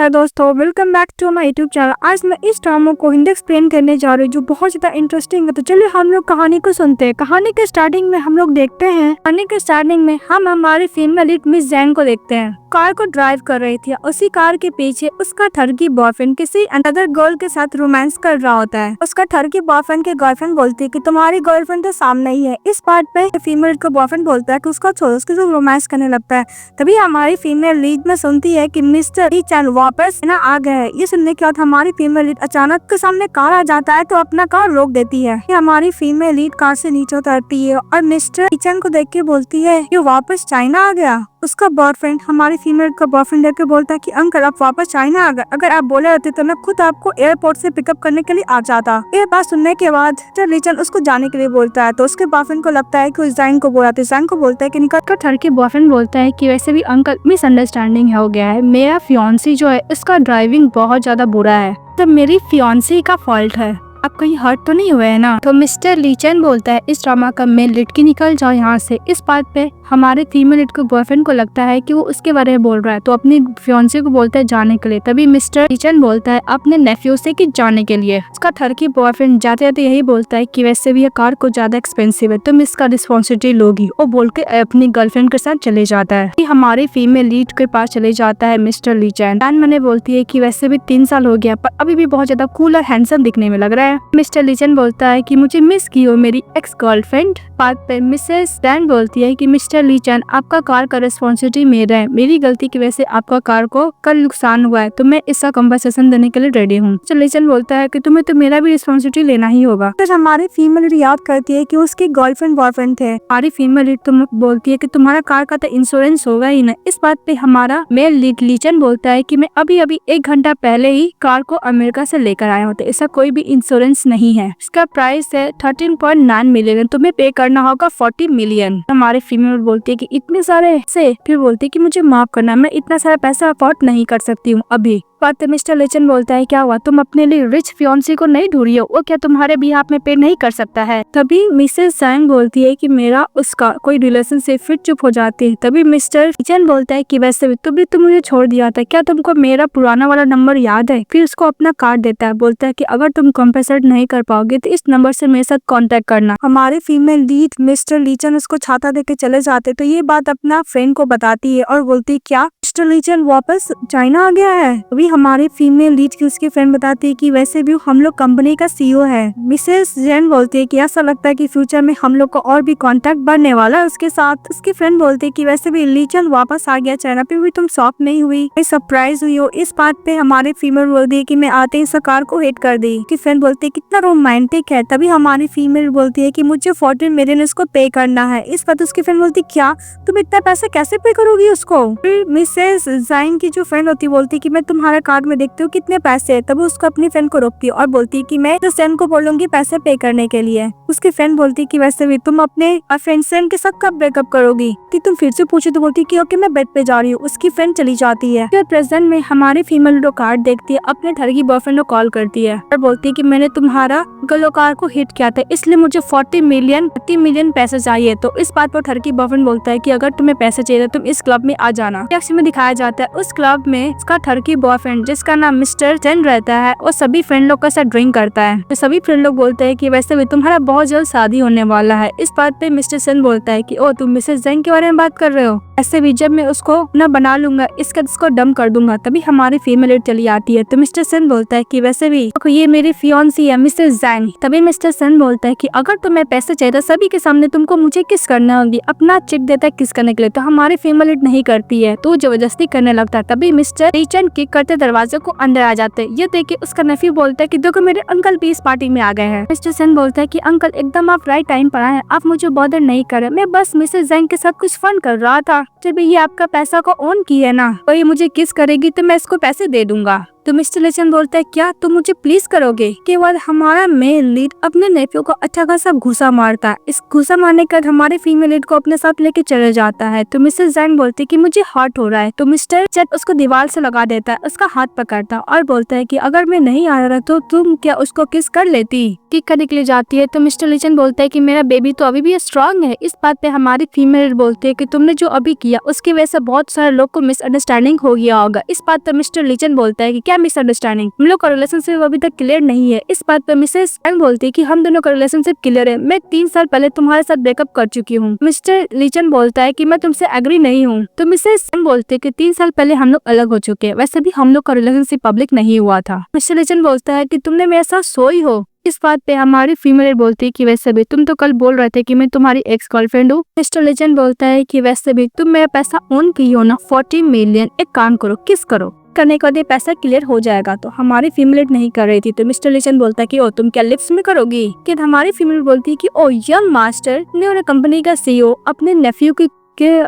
हाय दोस्तों, welcome back to my YouTube channel. आज मैं इस ड्रामा को हिंदी एक्सप्लेन करने जा रही हूँ जो बहुत ज्यादा इंटरेस्टिंग है। तो चलिए हम लोग कहानी को सुनते हैं। कहानी के स्टार्टिंग में हम लोग देखते हैं, कहानी के स्टार्टिंग में हम हमारी फीमेल लीड मिस जैन को देखते हैं। कार को ड्राइव कर रही थी। उसी कार के पीछे उसका ठरकी बॉयफ्रेंड किसी अनदर गर्ल के साथ रोमांस कर रहा होता है। उसका ठरकी बॉयफ्रेंड के गर्लफ्रेंड बोलती है कि तुम्हारी गर्लफ्रेंड तो सामने ही है। इस पार्ट पे फीमेल का बॉयफ्रेंड बोलता है कि उसका छोड़ो, उसके साथ रोमांस करने लगता है। तभी हमारी फीमेल लीड में सुनती है कि मिस्टर ली चैन वापस ना आ गए हैं। ये सुनने के बाद हमारी फीमेल लीड अचानक के सामने कार आ जाता है तो अपना कार रोक देती है। हमारी फीमेल लीड कार से नीचे उतरती है और मिस्टर ली चैन को देख के बोलती है कि वापस चाइना आ गया। उसका बॉयफ्रेंड हमारी फीमेल का बॉयफ्रेंड देख के बोलता है कि अंकल आप वापस चाइना आ गए, अगर आप बोले रहते तो मैं खुद आपको एयरपोर्ट से पिकअप करने के लिए आ जाता। ये बात सुनने के बाद मिस्टर ली चैन उसको जाने के लिए बोलता है तो उसके बॉयफ्रेंड को लगता है कि उस जैन को बोला, जैन को बोलता है कि निकल कर। ठरकी बॉयफ्रेंड बोलता है कि वैसे भी अंकल मिसअंडरस्टैंडिंग हो गया है, मेरा फियांसी जो है इसका ड्राइविंग बहुत ज्यादा बुरा है, तो मेरी फियांसी का फॉल्ट है, अब कहीं हर्ट तो नहीं हुए है ना। तो मिस्टर ली चैन बोलता है इस ड्रामा का मेन लीड की निकल जाओ यहाँ से। इस बात पे हमारे फीमेल लीड को बॉयफ्रेंड को लगता है कि वो उसके बारे में बोल रहा है तो अपनी फियांसी को बोलता है जाने के लिए। तभी मिस्टर ली चैन बोलता है अपने नेफ्यू से कि जाने के लिए। उसका ठरकी बॉयफ्रेंड जाते जाते यही बोलता है कि वैसे भी ये कार को ज्यादा एक्सपेंसिव है, तुम इसका रिस्पॉन्सिबिलिटी लोगी, वो बोल के अपनी गर्लफ्रेंड के साथ चले जाता है। हमारी फीमेल लीड के पास चले जाता है मिस्टर ली चैन। मैंने बोलती है कि वैसे भी 3 साल हो गया पर अभी भी बहुत ज्यादा कूल और हैंडसम दिखने में लग रहा है। मिस्टर ली चैन बोलता है कि मुझे मिस की हो मेरी एक्स गर्लफ्रेंड। बात पे मिसेस डैन बोलती है कि मिस्टर ली चैन आपका कार का रिस्पॉन्सिबिलिटी मेरा है, मेरी गलती की वजह से आपका कार को कल नुकसान हुआ है तो मैं इसका कंपनसेशन देने के लिए रेडी हूँ। मिस्टर ली चैन बोलता है कि तुम्हें तो मेरा भी रिस्पॉन्सिबिलिटी लेना ही होगा। तो हमारी फीमेल लीड याद करती है कि उसके गर्लफ्रेंड बॉयफ्रेंड थे। हमारी फीमेल लीड तुम बोलती है कि तुम्हारा कार का तो इंश्योरेंस होगा ही ना। इस बात पे हमारा मेल लीड ली चैन बोलता है कि मैं अभी 1 घंटा पहले ही कार को अमेरिका से लेकर आया हूँ तो ऐसा कोई भी इंश्योरेंस नहीं है। इसका प्राइस है 13.9 मिलियन, तुम्हें पे करना होगा 40 मिलियन। हमारी फीमेल बोलती है कि इतने सारे से, फिर बोलती है कि मुझे माफ करना, मैं इतना सारा पैसा अफोर्ड नहीं कर सकती हूँ अभी। बात मिस्टर ली चैन बोलता है क्या हुआ, तुम अपने लिए रिच फियांसी को नहीं ढूंढ रही हो, वो क्या तुम्हारे बिहाफ में पे नहीं कर सकता है। तभी मिसेस जैंग बोलती है कि मेरा उसका कोई रिलेशनशिप, फिर चुप हो जाती है। तभी मिस्टर ली चैन बोलता है कि वैसे भी तुम तो मुझे छोड़ दिया था, क्या तुमको मेरा पुराना वाला नंबर याद है। फिर उसको अपना कार्ड देता है, बोलता है कि अगर तुम कॉम्पेंसेट नहीं कर पाओगे तो इस नंबर से मेरे साथ कांटेक्ट करना। हमारे फीमेल लीड मिस्टर ली चैन उसको छाता देके चले जाते तो ये बात अपना फ्रेंड को बताती है और बोलती है क्या मिस्टर ली चैन वापस चाइना आ गया है। अभी हमारी फीमेल लीड की उसकी फ्रेंड बताती है कि वैसे भी हम लोग कंपनी का सीईओ है। मिसेस जैन बोलती है कि ऐसा लगता है कि फ्यूचर में हम लोग को और भी कांटेक्ट बढ़ने वाला है उसके साथ। उसकी फ्रेंड बोलती है कि वैसे भी ली चैन वापस आ गया चाइना पे भी तुम शॉक नहीं हुई, सरप्राइज हुई हो। इस बात पे हमारी फीमेल बोलती है कि मैं आते ही सरकार को हिट कर दी। की फ्रेंड बोलती है कितना रोमांटिक है। तभी हमारी फीमेल बोलती है कि मुझे 14 मिलियन उसको पे करना है। इस बात उसकी फ्रेंड बोलती क्या तुम इतना पैसा कैसे पे करोगी उसको। फिर मिसेस जैन की जो फ्रेंड होती बोलती कि मैं तुम्हारे कार्ड में देखती हूँ कितने पैसे है। तब उसको अपनी फ्रेंड को रोकती है और बोलती है कि मैं सेन को बोलूंगी पैसे पे करने के लिए। उसकी फ्रेंड बोलती है कि वैसे भी तुम अपने फ्रेंड सेन के साथ कब ब्रेकअप करोगी। तुम फिर से पूछो तो बोलती है कि ओके मैं बेड पे जा रही हूँ। उसकी फ्रेंड चली जाती है। फिर प्रेजेंट में हमारी फीमेल कार्ड देखती है, अपने ठरकी बॉयफ्रेंड को कॉल करती है और बोलती है कि मैंने तुम्हारा गलोकार को हिट किया था इसलिए मुझे 30 मिलियन पैसे चाहिए। तो इस बात पर ठरकी बॉयफ्रेंड बोलता है कि अगर तुम्हें पैसे चाहिए तुम इस क्लब में आ जाना। एक्शन में दिखाया जाता है उस क्लब में उसका ठरकी बॉयफ्रेंड जिसका नाम मिस्टर चैन रहता है और सभी फ्रेंड लोग का साथ ड्रिंक करता है। तो सभी फ्रेंड लोग बोलते हैं कि वैसे भी तुम्हारा बहुत जल्द शादी होने वाला है। इस बात पे मिस्टर चैन बोलता है कि ओ तुम मिसेस जैन के बारे में बात कर रहे हो, ऐसे भी जब मैं उसको न बना लूंगा इसको डम कर दूंगा। तभी हमारी फीमेल लीड चली आती है तो मिस्टर चैन बोलता है कि वैसे भी ये मेरी फियांसी है मिसेस जैन। तभी मिस्टर चैन बोलता है कि अगर तुम्हें पैसे चाहिए तो सभी के सामने तुमको मुझे किस करना होगी, अपना चिट देता है किस करने के लिए। तो हमारी फीमेल लीड नहीं करती है तो जबरदस्ती करने लगता है। तभी मिस्टर ली चैन किक करते दरवाजे को अंदर आ जाते हैं। ये देख के उसका नेफ्यू बोलता है कि देखो मेरे अंकल भी इस पार्टी में आ गए हैं। मिस्टर चैन बोलता है कि अंकल एकदम आप राइट टाइम पर आए, आप मुझे बॉदर नहीं करे, मैं बस मिसेस जैन के साथ कुछ फन कर रहा था। जब ये आपका पैसा को ऑन की है ना और ये मुझे किस करेगी तो मैं इसको पैसे दे दूंगा। तो मिस्टर लीचन बोलता है क्या तुम मुझे प्लीज करोगे। के बाद हमारा मेल लीड अपने नेफ्यू को अच्छा खासा घुसा मारता है। इस घुसा मारने के बाद हमारे फीमेल लीड को अपने साथ लेके चले जाता है। तो मिस्टर जैन बोलते कि मुझे हर्ट हो रहा है। तो मिस्टर चैट उसको दीवार से लगा देता है, उसका हाथ पकड़ता है और बोलता है कि अगर मैं नहीं आ रहा तो तुम क्या उसको किस कर लेती। किक करने के लिए जाती है तो मिस्टर लीचन बोलता है कि मेरा बेबी तो अभी भी स्ट्रांग है। इस बात पे हमारी फीमेल बोलते है कि तुमने जो अभी किया उसकी वजह से बहुत सारे लोग को मिसअंडरस्टैंडिंग हो गया होगा। इस बात पर मिस्टर लीचन बोलता है कि क्या मिसअंडरस्टैंडिंग, हम लोग का रिलेशनशिप अभी तक क्लियर नहीं है। इस बात पर मिसेस एन बोलती है कि हम दोनों का रिलेशनशिप क्लियर है, मैं 3 साल पहले तुम्हारे साथ ब्रेकअप कर चुकी हूँ। मिस्टर लीचन बोलता है कि मैं तुमसे एग्री नहीं हूँ। तो मिसेस एन बोलते है कि 3 साल पहले हम लोग अलग हो चुके हैं, वैसे भी हम लोग का रिलेशनशिप पब्लिक नहीं हुआ था। मिस्टर लीचन बोलता है कि तुमने मेरे साथ सोई हो। इस बात पे हमारी फीमेल बोलती है कि वैसे भी तुम तो कल बोल रहे थे कि मैं तुम्हारी एक्स गर्लफ्रेंड हूँ। मिस्टर लीचन बोलता है कि वैसे भी तुम मेरा पैसा ओन की हो ना 40 मिलियन, एक काम करो किस करो, करने के बाद पैसा क्लियर हो जाएगा। तो हमारी फीमेल नहीं कर रही थी। तो मिस्टर लीचन बोलता है कि ओ तुम क्या लिप्स में करोगी। कि हमारी फीमेल बोलती है कि ओ यंग मास्टर ने कंपनी का सीईओ अपने नेफ्यू के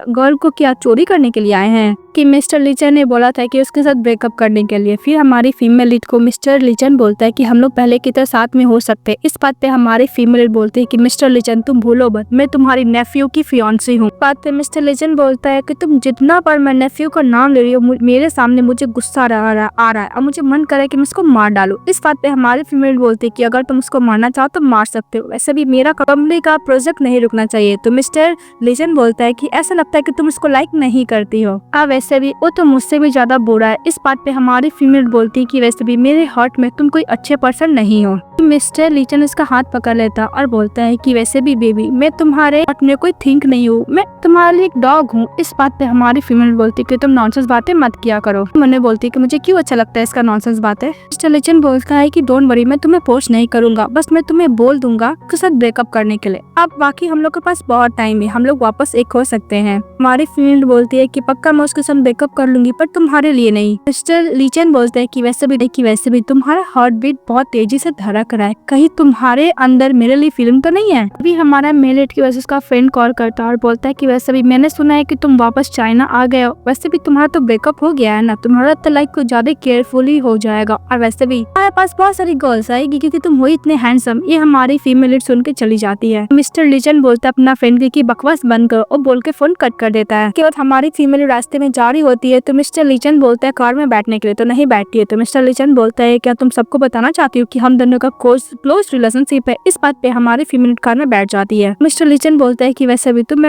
गर्ल को क्या चोरी करने के लिए आए हैं। कि मिस्टर लीचन ने बोला था कि उसके साथ ब्रेकअप करने के लिए। फिर हमारी फीमेल लीड को मिस्टर लीचन बोलता है कि हम लोग पहले की तरह साथ में हो सकते हैं। इस बात पे हमारी फीमेल बोलती है कि मिस्टर लीचन तुम भूलो मत, मैं तुम्हारी नेफ्यू की फियांसी हूँ। बात पे मिस्टर लीचन बोलता है कि तुम जितना बार मैं नेफ्यू का नाम ले रही हो मेरे सामने मुझे गुस्सा आ रहा है और मुझे मन करे कि मैं उसको मार डालू। इस बात पे हमारी फीमेल बोलती है कि अगर तुम उसको मारना चाहो तो मार सकते हो, वैसे भी मेरा कंपनी का प्रोजेक्ट नहीं रुकना चाहिए। तो मिस्टर लीचन बोलता है कि ऐसा लगता है कि तुम उसको लाइक नहीं करती हो, वैसे भी वो तो मुझसे भी ज्यादा बुरा है। इस बात पे हमारी फीमेल बोलती है कि वैसे भी मेरे हार्ट में तुम कोई अच्छे पर्सन नहीं हो। मिस्टर लीचन उसका हाथ पकड़ लेता और बोलता है कि वैसे भी बेबी मैं तुम्हारे हार्ट में कोई थिंक नहीं हूँ, मैं तुम्हारे लिए एक डॉग हूँ। इस बात पे हमारी फीमेल बोलती है कि तुम नॉनसेंस बातें मत किया करो। मैंने बोलती है कि मुझे क्यों अच्छा लगता है इसका नॉनसेंस बातें। मिस्टर लीचन बोलता है कि डोंट वरी, मैं तुम्हें फोर्स नहीं करूंगा, बस मैं तुम्हें बोल दूंगा उसके साथ ब्रेकअप करने के लिए। अब बाकी हम लोग के पास बहुत टाइम है, हम लोग वापस एक हो सकते हैं। हमारी फीमेल बोलती है कि पक्का मैं उसके साथ ब्रेकअप कर लूंगी पर तुम्हारे लिए नहीं। मिस्टर लीचन बोलते हैं कि वैसे भी तुम्हारा हार्ट बीट बहुत तेजी से धड़क रहा है, कहीं तुम्हारे अंदर मेरे लिए फीलिंग तो नहीं है। अभी हमारा मेलेट की वजह से उसका फ्रेंड कॉल करता है और बोलता है कि वैसे भी मैंने सुना है कि तुम वापस चाइना आ गए हो, वैसे भी तुम्हारा तो ब्रेकअप हो गया है ना, तुम्हारा तो लाइफ को ज्यादा केयरफुली हो जाएगा और वैसे भी हमारे पास बहुत सारी गर्ल्स आएगी क्योंकि तुम हो इतने हैंडसम। ये हमारी फीमेल सुन के चली जाती है। मिस्टर लीचन बोलता है अपना फ्रेंड की बकवास बंद करो और बोल के फोन कट कर देता है। केवल हमारी फीमेल रास्ते में जा रही होती है तो मिस्टर लीचन बोलता है कार में बैठने के लिए, तो नहीं बैठती है। तो मिस्टर लीचन बोलता है क्या तुम सबको बताना चाहती हो कि हम दोनों का क्लोज रिलेशनशिप है। इस बात पे हमारी फीमेल कार में बैठ जाती है। मिस्टर लीचन बोलता है कि वैसे भी तुम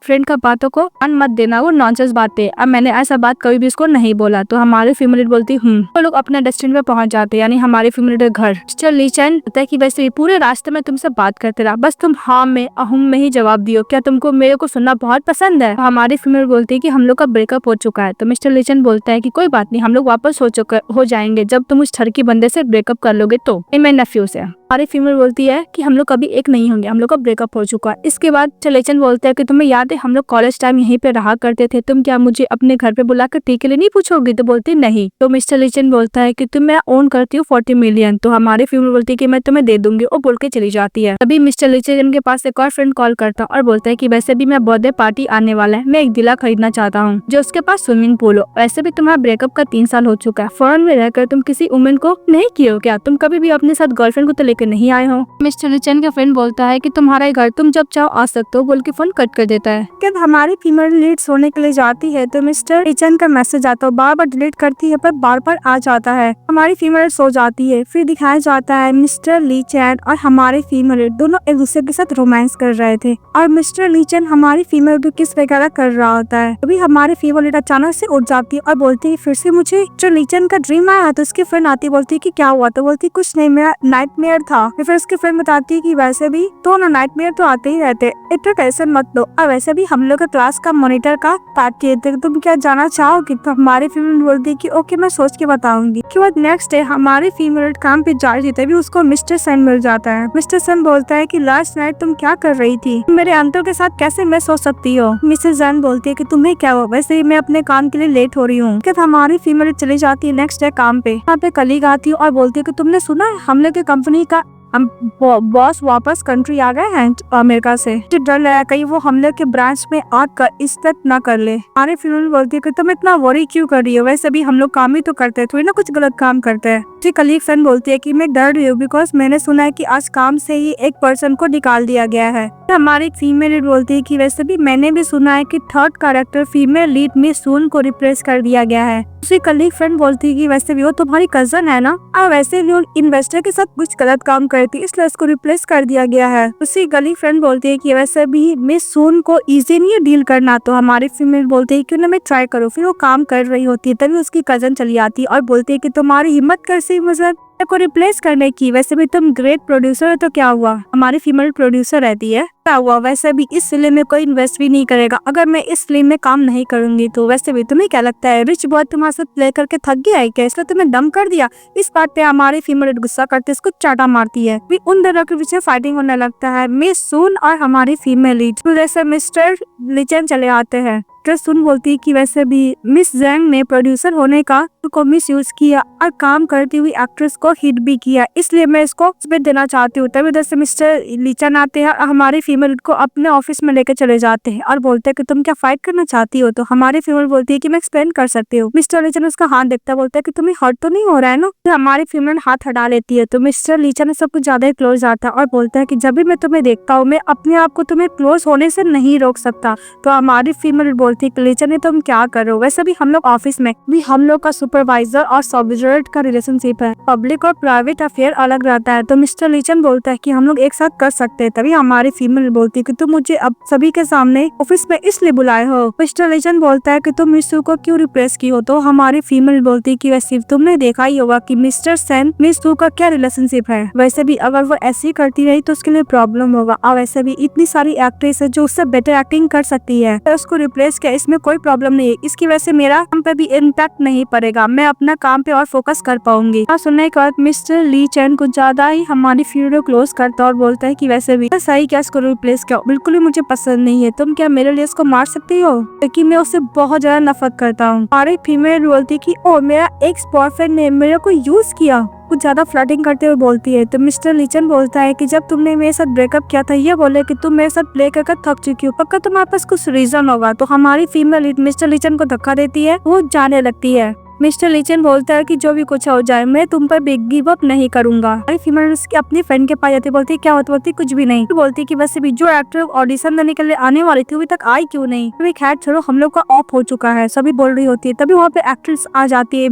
फ्रेंड का बातों को कान मत देना, वो नॉनसेंस बातें, अब मैंने ऐसा बात कभी भी उसको नहीं बोला। तो हमारी फीमेल बोलती वो लोग अपने डेस्टिनी पे पहुंच जाते हैं, यानी हमारी फीमेल के घर। मिस्टर लीचन कहता है कि वैसे पूरे रास्ते में तुमसे बात करते रहा, बस तुम हाँ में अहम में ही जवाब दियो, क्या तुमको मेरे को सुनना बहुत पसंद है। तो हमारी फीमेल बोलती है कि हम लोग का ब्रेकअप हो चुका है। तो मिस्टर लीचन बोलता है कि कोई बात नहीं, हम लोग वापस हो जाएंगे जब तुम उस ठरकी बंदे से ब्रेकअप कर लोगे। तो मैं नेफ्यू से हमारी फीमेल बोलती है कि हम लोग कभी एक नहीं होंगे, हम लोग का ब्रेकअप हो चुका है। इसके बाद लीचन बोलता है कि तुम्हें याद है हम लोग कॉलेज टाइम यहीं पे रहा करते थे, तुम क्या मुझे अपने घर पे बुलाकर टी के लिए नहीं पूछोगी। तो बोलती नहीं। तो मिस्टर लीचन बोलता है कि तुम मैं ओन करती हूँ 40 मिलियन। तो हमारी फीमेल बोलती है कि मैं तुम्हें दे दूंगी और बोल के चली जाती है। तभी मिस्टर लीचन के पास एक और फ्रेंड कॉल करता और बोलता है कि वैसे भी मैं बर्थडे पार्टी आने वाला है, मैं एक दिला खरीदना चाहता हूँ जो उसके पास स्विमिंग पूल हो। वैसे भी तुम्हारा ब्रेकअप का 3 साल हो चुका है, फॉरेन में रहकर तुम किसी वुमेन को नहीं किए हो क्या, तुम कभी भी अपने साथ गर्लफ्रेंड को तो लेकर नहीं आए हो। मिस्टर लीचन का फ्रेंड बोलता है कि तुम्हारा घर, तुम जब चाहो आ सकते हो, बोल के फोन कट कर देता है। जब हमारी फीमेल लीड सोने के लिए जाती है तो मिस्टर लीचन का मैसेज आता है, बार बार डिलीट करती है पर बार बार आ जाता है। हमारी फीमेल सो जाती है। फिर दिखाया जाता है मिस्टर लीचन और हमारे फीमेल दोनों एक दूसरे के साथ रोमांस कर रहे थे और मिस्टर लीचन हमारी फीमेल को किस वगैरह कर रहा होता है। अभी हमारी फीमेल लीड अचानक से उठ जाती है और बोलती है फिर से मुझे मिस्टर लीचन का ड्रीम आया। तो उसकी फ्रेंड आती बोलती है कि क्या हुआ। तो बोलती कुछ नहीं, मेरा नाइटमेयर था। फिर उसकी फ्रेंड बताती है कि वैसे भी तो ना नाइटमेयर तो आते ही रहते, इतना टेंशन मत लो। और वैसे भी हम लोग का क्लास का मॉनिटर का पार्टी है, तुम क्या जाना चाहोगी। तो हमारी फीमेल बोलती है कि ओके मैं सोच के बताऊंगी। उसके बाद नेक्स्ट डे हमारी फीमेल काम पे जा रही थी, तभी उसको मिस्टर सन मिल जाता है। मिस्टर सन बोलता है कि लास्ट नाइट तुम क्या कर रही थी, मेरे अंकल के साथ कैसे मैं सो सकती हो। मिसेस जन बोलती है कि तुम्हें क्या हुआ, वैसे ही मैं अपने काम के लिए लेट हो रही हूँ। हमारी फीमेल चली जाती है नेक्स्ट डे काम पे। यहाँ पे कलीग आती है और बोलती है कि तुमने सुना है हम लोग की कंपनी का हम बॉस वापस कंट्री आ गए हैं अमेरिका से। डर लगा कहीं वो हमले के ब्रांच में आग का इस्तेमाल ना कर ले। हमारी फीमेल बोलती है कि तुम इतना वरी क्यों कर रही हो, वैसे भी हम लोग काम ही तो करते हैं, थोड़ी ना कुछ गलत काम करते हैं। कलीग फ्रेंड बोलती है कि मैं डर रही हूँ बिकॉज मैंने सुना है कि आज काम से ही एक पर्सन को निकाल दिया गया है। हमारी फीमेल लीड बोलती है कि वैसे भी मैंने भी सुना है कि थर्ड कैरेक्टर फीमेल लीड में सून को रिप्लेस कर दिया गया है। उसी कलीग फ्रेंड बोलती है कि वैसे भी वो तुम्हारी कजन है ना, और वैसे भी वो इन्वेस्टर के साथ कुछ गलत काम करती है इसलिए उसको रिप्लेस कर दिया गया है। उसी कलीग फ्रेंड बोलती है कि वैसे भी मिस सून को इजी नहीं है डील करना, तो हमारी फीमेल बोलती है क्यों ना मैं ट्राई करूँ। फिर वो काम कर रही होती है तभी उसकी कजन चली आती है और बोलती है कि तुम्हारी हिम्मत कैसी मतलब को रिप्लेस करने की, वैसे भी तुम ग्रेट प्रोड्यूसर हो तो क्या हुआ। हमारी फीमेल प्रोड्यूसर रहती है, क्या हुआ, वैसे भी इस फिल्म में कोई इन्वेस्ट भी नहीं करेगा अगर मैं इस फिल्म में काम नहीं करूंगी तो। वैसे भी तुम्हें क्या लगता है रिच बॉय तुम्हारे साथ प्ले करके थक गया है क्या, इसलिए तुम्हें डम कर दिया। इस बात पे हमारी फीमेल गुस्सा करते इसको चाटा मारती है। भी उन दोनों के पीछे फाइटिंग होने लगता है। मिस सून और हमारी फीमेल लीड जैसे मिस्टर लिचन चले आते हैं। सुन बोलती है कि वैसे भी मिस जैंग ने प्रोड्यूसर होने का को मिस यूज किया और काम करती हुई एक्ट्रेस को हिट भी किया, इसलिए मैं इसको देना चाहती हूँ। तभी उधर से मिस्टर लीचन आते हैं और हमारी फीमेल को अपने ऑफिस में लेकर चले जाते हैं और बोलते हैं कि तुम क्या फाइट करना चाहती हो। तो हमारी फीमेल बोलती है कि मैं एक्सप्लेन कर सकती हूँ। मिस्टर लीचन उसका हाथ देखता बोलता है कि तुम्हें हर्ट तो नहीं हो रहा है ना। तो हमारी फीमेल हाथ हटा लेती है। तो मिस्टर लीचन सब कुछ ज्यादा ही क्लोज आता है और बोलता है कि जब भी मैं तुम्हें देखता हूँ मैं अपने आप को तुम्हें क्लोज होने से नहीं रोक सकता। तो हमारी फीमेल बोलती है लीचन तुम क्या करो, वैसे भी हम लोग ऑफिस में भी हम लोग का सुपरवाइजर और सबऑर्डिनेट का रिलेशनशिप है, पब्लिक और प्राइवेट अफेयर अलग रहता है। तो मिस्टर लीचन बोलता है कि हम लोग एक साथ कर सकते हैं। तभी हमारी फीमेल बोलती है कि तुम मुझे अब सभी के सामने ऑफिस में इसलिए बुलाए हो। मिस्टर लीचन बोलता है कि तुम मिसू को क्यों रिप्लेस की हो। तो हमारी फीमेल बोलती है कि वैसे तुमने देखा ही होगा कि मिस्टर सेन मिसू का क्या रिलेशनशिप है, वैसे भी अगर वो ऐसी करती रही तो उसके लिए प्रॉब्लम होगा। और वैसे भी इतनी सारी एक्ट्रेस है जो उससे बेटर एक्टिंग कर सकती है, तो उसको रिप्लेस किया इसमें कोई प्रॉब्लम नहीं है। इसकी वजह से मेरा काम पे भी इम्पैक्ट नहीं पड़ेगा, मैं अपना काम पे और फोकस कर पाऊंगी। सुनने के बाद मिस्टर ली चैन कुछ ज्यादा ही हमारी वीडियो क्लोज करता और बोलता है कि वैसे भी सही क्या इसको रिप्लेस किया, बिल्कुल ही मुझे पसंद नहीं है। तुम क्या मेरे लिए इसको मार सकती हो, क्योंकि मैं उससे बहुत ज्यादा नफरत करता हूँ। हमारी फीमेल बोलती कि ओ मेरा एक्स बॉयफ्रेंड ने मेरे को यूज किया, कुछ ज्यादा फ्लर्टिंग करते हुए बोलती है। तो मिस्टर लीचन बोलता है कि जब तुमने मेरे साथ ब्रेकअप किया था ये बोले कि तुम मेरे साथ प्ले करके थक चुकी हो, पक्का तुम्हारे पास कुछ रीजन होगा। तो हमारी फीमेल मिस्टर लीचन को धक्का देती है, वो जाने लगती है। मिस्टर लीचन बोलता है कि जो भी कुछ हो जाए मैं तुम पर गिव अप नहीं करूंगा। फीमेल उसकी अपनी फ्रेंड के पास जाती, बोलती क्या होती, बोलती कुछ भी नहीं। बोलती कि वैसे भी जो एक्टर ऑडिशन देने के लिए आने वाली थी अभी तक आई क्यों नहीं। अभी खैर छोड़ो, हम लोग का ऑफ हो चुका है, सभी बोल रही होती है। तभी वहाँ पे एक्ट्रेस आ जाती है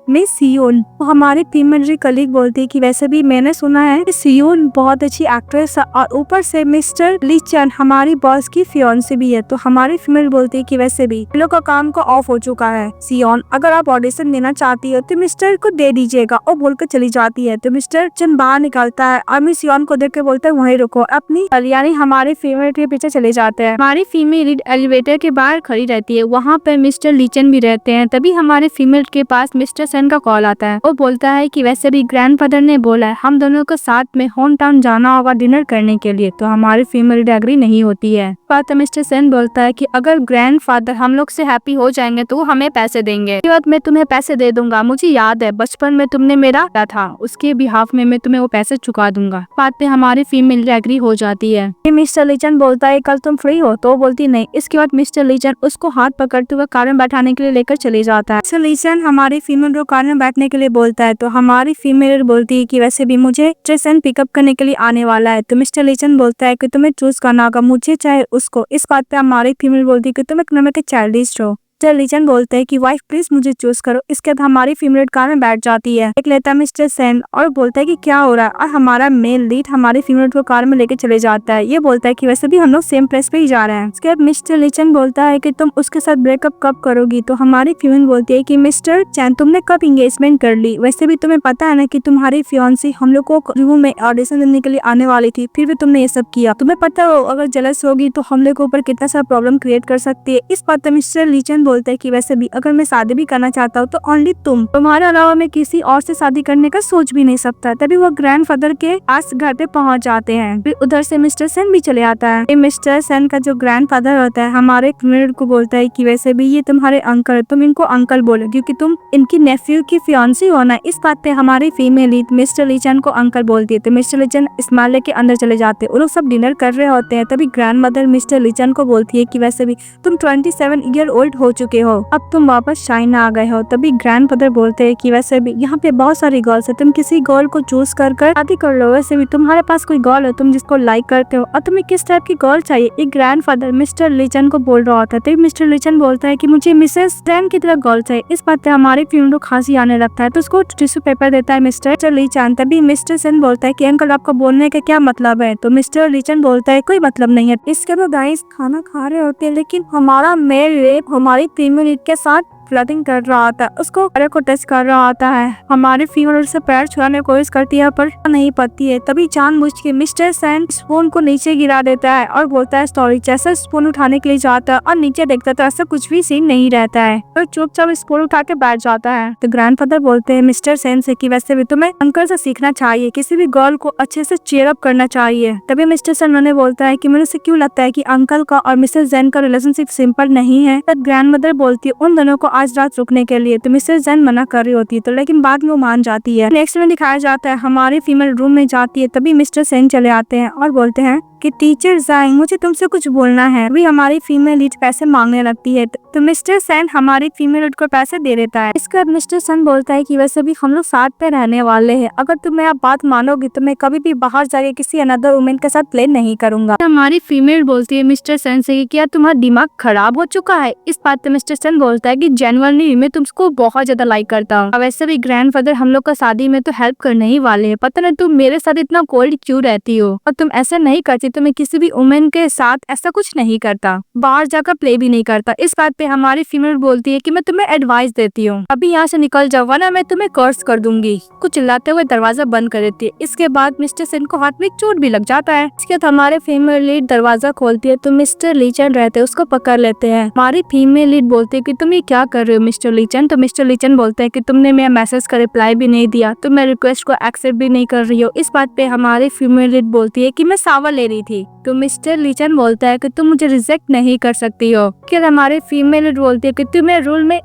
मिस सियोन। तो हमारी फीमेल कलीग बोलती है कि वैसे भी मैंने सुना है कि सियोन बहुत अच्छी एक्ट्रेस है और ऊपर से मिस्टर ली चैन हमारी बॉस की फियांसे भी है। तो हमारी फीमेल बोलती है कि वैसे भी लोग का काम को ऑफ हो चुका है सियोन, अगर आप ऑडिशन देना चाहती हो तो मिस्टर को दे दीजिएगा, और बोलकर चली जाती है। तो मिस्टर चैन बाहर निकलता है और मिस सियोन को देख के बोलता है वहीं रुको, अपनी यानी हमारे फीमेल के पीछे चले जाते हैं। हमारी फीमेल एलिवेटर के बाहर खड़ी रहती है, वहाँ पे मिस्टर लीचन भी रहते हैं। तभी हमारे फीमेल के पास मिस्टर का कॉल आता है। वो बोलता है कि वैसे भी ग्रैंडफादर ने बोला है हम दोनों को साथ में होम टाउन जाना होगा डिनर करने के लिए। तो हमारी फीमेल एग्री नहीं होती है। तो मिस्टर सेन बोलता है कि अगर ग्रैंडफादर हम लोग से हैप्पी हो जाएंगे तो हमें पैसे देंगे, मैं तुम्हें पैसे दे दूंगा, मुझे याद है बचपन में तुमने मेरा क्या था, उसके बिहाफ में मैं तुम्हें वो पैसे चुका दूंगा। बात पे हमारी फीमेल एग्री हो जाती है। मिस्टर लीचन बोलता है कल तुम फ्री हो, तो बोलती नहीं। इसके बाद मिस्टर लीचन उसको हाथ पकड़ते हुए कार में बैठाने के लिए लेकर चले जाता है। मिस्टर लीचन हमारी फीमेल कार में बैठने के लिए बोलता है। तो हमारी फीमेल बोलती है कि वैसे भी मुझे ट्रेसन पिकअप करने के लिए आने वाला है। तो मिस्टर लीचन बोलता है कि तुम्हें चूज करना होगा, मुझे चाहे उसको। इस बात पे हमारी फीमेल बोलती है कि तुम एक नंबर के चाइल्डिश हो। मिस्टर लीचन बोलते हैं कि वाइफ प्लीज मुझे चूज करो। इसके बाद हमारी फीमेल कार में बैठ जाती है। देख लेता है मिस्टर सेन और बोलता है कि क्या हो रहा है, और हमारा मेल लीड हमारी फीमेल को कार में लेके चले जाता है। ये बोलता है कि वैसे भी हम लोग सेम प्लेस पे ही जा रहे हैं। इसके बाद मिस्टर लीचन बोलता है कि तुम उसके साथ ब्रेकअप कब करोगी। तो हमारी फीमेल बोलती है कि मिस्टर चैन तुमने कब एंगेजमेंट कर ली, वैसे भी तुम्हें पता है ना कि तुम्हारी फियांसी हम लोग को रूम में ऑडिशन देने के लिए आने वाली थी, फिर भी तुमने ये सब किया। तुम्हें पता हो अगर जेलस होगी तो हम लोग के ऊपर कितना सा प्रॉब्लम क्रिएट कर सकती है। इस बात पे मिस्टर लीचन बोलता है कि वैसे भी अगर मैं शादी भी करना चाहता हूँ तो ओनली तुम्हारे अलावा मैं किसी और से शादी करने का सोच भी नहीं सकता। तभी वो ग्रैंडफादर के पास घर पे पहुंच जाते हैं। फिर उधर से मिस्टर सेन भी चले आता है। मिस्टर सेन का जो ग्रैंडफादर होता है हमारे क्लिनर को बोलता है कि वैसे भी ये तुम्हारे अंकल, तुम इनको अंकल बोलो क्योंकि तुम इनकी नेफ्यू की फियांसी हो ना। इस बात पे हमारी फीमेल लीड मिस्टर लीचन को अंकल बोलती है। तो मिस्टर लीचन स्माइले के अंदर चले जाते हैं। वो लोग सब डिनर कर रहे होते हैं। तभी ग्रैंड मदर मिस्टर लीचन को बोलती है कि वैसे भी तुम 27 ईयर ओल्ड हो चुके हो, अब तुम वापस चाइना आ गए हो। तभी ग्रैंड फादर बोलते हैं कि वैसे भी यहाँ पे बहुत सारी गर्ल्स है, तुम किसी गर्ल को चूज कर शादी कर लो। वैसे भी तुम्हारे पास कोई गर्ल है तुम जिसको लाइक करते हो, और तुम्हें किस टाइप की गर्ल चाहिए, एक ग्रैंड फादर मिस्टर लीचन को बोल रहा होता है। तभी मिस्टर लीचन बोलता है कि मुझे मिसेस टेन की तरह गर्ल चाहिए। इस बात पे हमारे फ्यून को खांसी आने लगता है तो उसको टिश्यू पेपर देता है मिस्टर लीचन। तभी मिस्टर सेन बोलता है कि अंकल आपका बोलने का क्या मतलब है। तो मिस्टर लीचन बोलता है कोई मतलब नहीं है। इसके बाद गाइस खाना खा रहे होते हैं, लेकिन हमारा मेल रेप हमारी फीमेल के साथ फ्लर्टिंग कर रहा होता है, उसको पैर को टच कर रहा होता है। हमारी फीमेल से पैर छुड़ाने की कोशिश करती है पर नहीं पाती है। तभी जानबूझ के मिस्टर सेन स्पून को नीचे गिरा देता है और बोलता है सॉरी। जैसे स्पून उठाने के लिए जाता है और नीचे देखता तो ऐसा कुछ भी सीन नहीं रहता है और चुपचाप स्पून उठा के बैठ जाता है। तो ग्रैंडफादर बोलते हैं मिस्टर सेन से कि वैसे भी तुम्हें अंकल से सीखना चाहिए, किसी भी गर्ल को अच्छे से चीयर अप करना चाहिए। तभी मिस्टर सेन उन्हें बोलता है कि मुझे से क्यों लगता है कि अंकल का और मिसेस जेन का रिलेशनशिप सिंपल नहीं है। तब ग्रैंड मदर बोलती है उन दोनों को आज रात रुकने के लिए। तो मिसेस जेन मना कर रही होती है तो लेकिन बाद में वो मान जाती है। नेक्स्ट में दिखाया जाता है हमारी फीमेल रूम में जाती है। तभी मिस्टर सेन चले आते हैं और बोलते हैं कि टीचर जाएं, मुझे तुमसे कुछ बोलना है। अभी हमारी फीमेल लीड पैसे मांगने लगती है तो मिस्टर सेन हमारी फीमेल लीड को पैसे दे देता है। इसके बाद मिस्टर सेन बोलता है कि वैसे भी हम लोग साथ पे रहने वाले हैं, अगर तुम मेरा बात मानोगी तो मैं कभी भी बाहर जाके किसी अनदर वुमेन के साथ प्ले नहीं करूंगा। हमारी फीमेल बोलती है मिस्टर सेन से कि क्या तुम्हारा दिमाग खराब हो चुका है। इस बात पे मिस्टर सेन बोलता है कि जेन्युइनली मैं तुमको बहुत ज्यादा लाइक करता हूँ। वैसे भी ग्रैंडफादर हम लोग का शादी में तो हेल्प करने ही वाले हैं, पता नहीं तुम मेरे साथ इतना कोल्ड क्यों रहती हो, और तुम ऐसा नहीं करती तो मैं किसी भी वुमेन के साथ ऐसा कुछ नहीं करता, बाहर जाकर प्ले भी नहीं करता। इस बात पे हमारी फीमेल बोलती है कि मैं तुम्हें एडवाइस देती हूँ, अभी यहाँ से निकल जाओ वरना मैं तुम्हें कर्स कर दूंगी। कुछ चिल्लाते हुए दरवाजा बंद कर देती है। इसके बाद मिस्टर सेन को हाथ में चोट भी लग जाता है। इसके बाद हमारे फीमेल लीड दरवाजा खोलती है तो मिस्टर लीचन रहते हैं, उसको पकड़ लेते हैं। हमारी फीमेल लीड बोलती है कि तुम ये क्या कर रहे हो मिस्टर लीचन। तो मिस्टर लीचन बोलते हैं कि तुमने मेरा मैसेज का रिप्लाई भी नहीं दिया, तुम मेरे रिक्वेस्ट को एक्सेप्ट भी नहीं कर रही हो। इस बात पे हमारी फीमेल लीड बोलती है कि मैं शावर ले रही थी। तो मिस्टर लीचन बोलता है कि तुम मुझे रिजेक्ट नहीं कर सकती हो। फिर हमारे फीमेल लीड बोलती है कि तुम